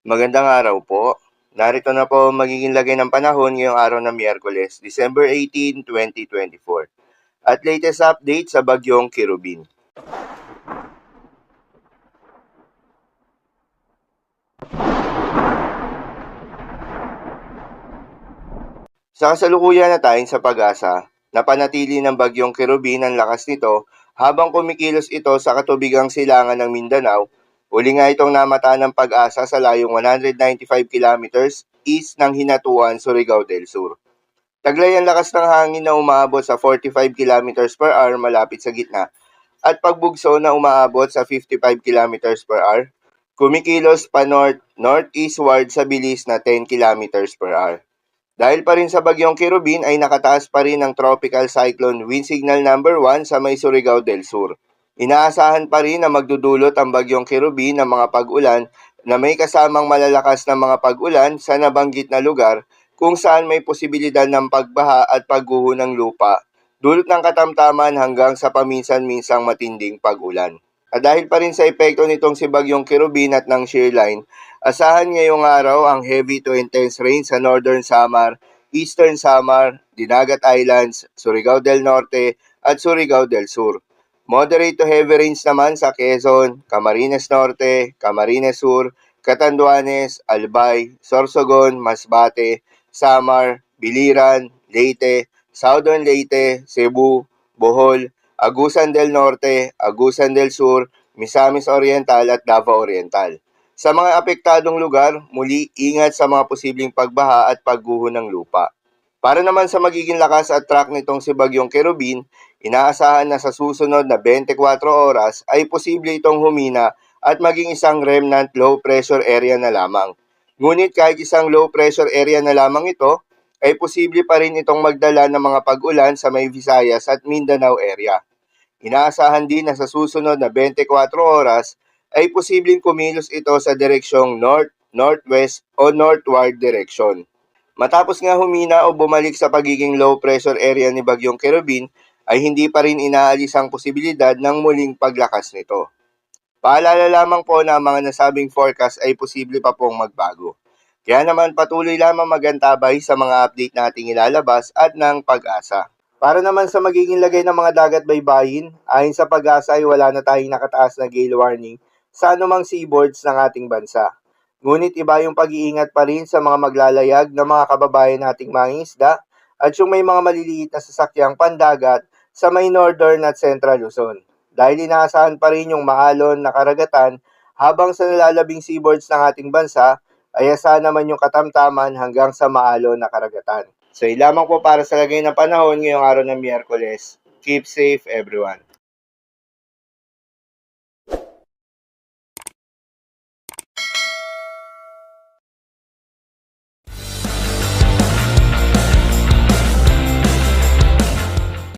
Magandang araw po. Narito na po ang magiging lagay ng panahon ngayong araw ng Miyerkules, December 18, 2024. At latest update sa bagyong Kirubin. Sa kasalukuyan na tayong sa pag-asa, napanatili ng bagyong Kirubin ang lakas nito habang kumikilos ito sa katubigang silangan ng Mindanao. Uli nga itong namata ng pag-asa sa layong 195 kilometers east ng Hinatuan, Surigao del Sur. Taglay ang lakas ng hangin na umaabot sa 45 kilometers per hour malapit sa gitna at pagbugso na umaabot sa 55 kilometers per hour. Kumikilos pa north-northeastward sa bilis na 10 kilometers per hour. Dahil pa rin sa bagyong Kirubin ay nakataas pa rin ang tropical cyclone wind signal number 1 sa may Surigao del Sur. Inaasahan pa rin na magdudulot ang bagyong Kirubin ng mga pag-ulan na may kasamang malalakas na mga pag-ulan sa nabanggit na lugar kung saan may posibilidad ng pagbaha at pagguho ng lupa, dulot ng katamtaman hanggang sa paminsan-minsang matinding pag-ulan. At dahil pa rin sa epekto nitong si bagyong Kirubin at ng shear line, asahan ngayong araw ang heavy to intense rain sa Northern Samar, Eastern Samar, Dinagat Islands, Surigao del Norte at Surigao del Sur. Moderate to heavy rains naman sa Quezon, Camarines Norte, Camarines Sur, Catanduanes, Albay, Sorsogon, Masbate, Samar, Biliran, Leyte, Southern Leyte, Cebu, Bohol, Agusan del Norte, Agusan del Sur, Misamis Oriental at Davao Oriental. Sa mga apektadong lugar, muli ingat sa mga posibleng pagbaha at pagguho ng lupa. Para naman sa magiging lakas at track nitong si Bagyong Kirubin, inaasahan na sa susunod na 24 oras ay posible itong humina at maging isang remnant low pressure area na lamang. Ngunit kahit isang low pressure area na lamang ito, ay posible pa rin itong magdala ng mga pag-ulan sa may Visayas at Mindanao area. Inaasahan din na sa susunod na 24 oras ay posibleng kumilos ito sa direksyong north, northwest o northward direction. Matapos nga humina o bumalik sa pagiging low pressure area ni Bagyong Kirubin, ay hindi pa rin inaalis ang posibilidad ng muling paglakas nito. Paalala lamang po na ang mga nasabing forecast ay posible pa pong magbago. Kaya naman patuloy lamang magantabay sa mga update nating ilalabas at ng pag-asa. Para naman sa magiging lagay ng mga dagat baybayin, ayon sa pag-asa ay wala na tayong nakataas na gale warning sa anumang seaboards ng ating bansa. Ngunit iba yung pag-iingat pa rin sa mga maglalayag ng mga kababayan nating mangingisda at yung may mga maliliit na sasakyang pandagat sa may northern at central Luzon. Dahil inaasahan pa rin yung maalon na karagatan habang sa nalalabing seaboards ng ating bansa ay asahan naman yung katamtaman hanggang sa maalon na karagatan. So, ilamang po para sa lagay ng panahon ngayong araw ng Miyerkules. Keep safe everyone.